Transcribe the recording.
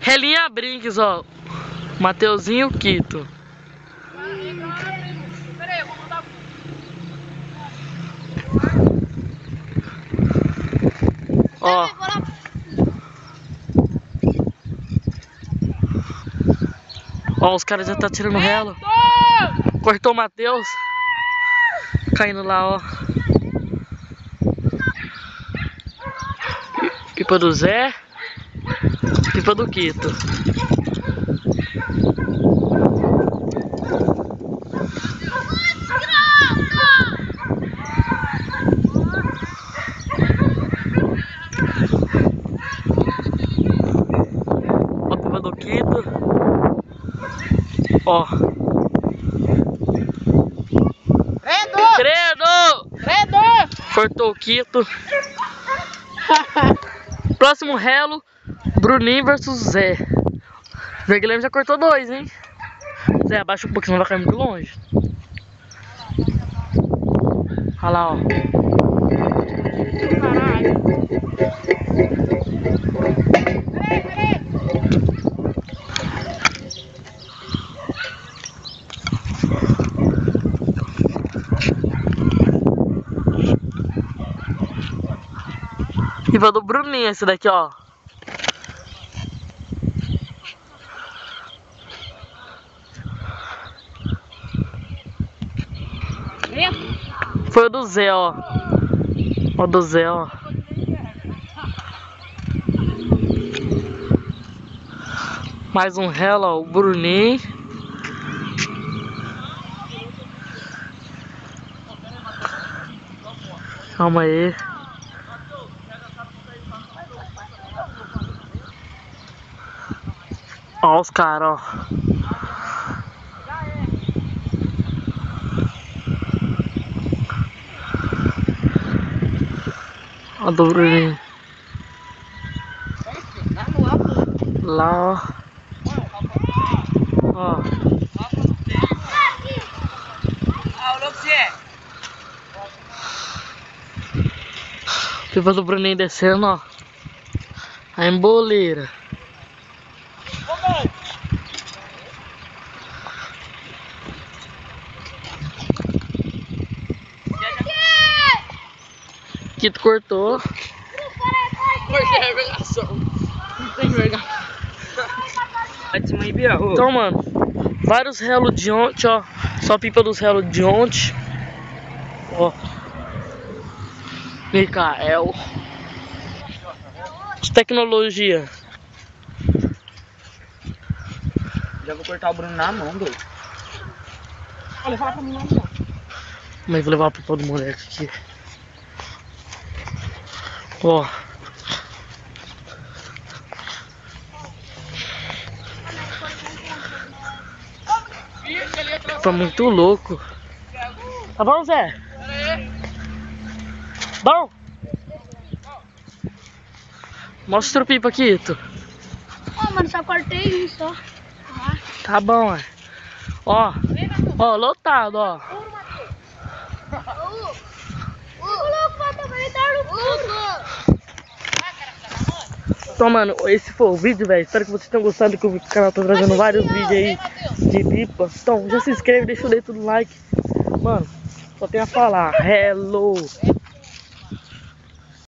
Relinha Brinques, ó. Mateuzinho Quito. Pera aí, eu vou mandar. Ó. Ó, os caras já tá tirando relo. Cortou o Matheus. Caindo lá, ó. Pipa do Zé. Pipa do Quito. Ó, pipa do Quito. Ó. Credo! Cortou o Quito. Próximo relo, Bruninho versus Zé. Zé Guilherme já cortou 2, hein? Zé, abaixa um pouco, senão vai cair muito longe. Olha lá, ó. Caralho. Pipa do Bruninho esse daqui, ó. Foi o do Zé, ó. Ó, do Zé, ó. Mais um relo, ó. O Bruninho. Calma aí. Ó os caras, ó. Ó do Bruninho. Lá, ó. Ó. Pipa do Bruninho descendo, ó. A emboleira. Quito cortou. Então, mano, vários relos de ontem, ó. Só pipa dos relos de ontem. Ó. Micael. De tecnologia. Já vou cortar o Bruno na mão, doido. Olha, fala pra mim na mão. Mas vou levar a pipa do moleque aqui. Ó. Tá muito louco. Tá bom, Zé? Bom? Mostra o pipa aqui, Ito. Ó, mano, só cortei um só. Tá bom, é. Ó. Ó, lotado, ó. Então, mano, esse foi o vídeo, velho. Espero que vocês tenham gostado, que o canal tá trazendo vários vídeos aí de pipa. Então, já se inscreve, deixa o dedo do like. Mano, só tem a falar. Hello!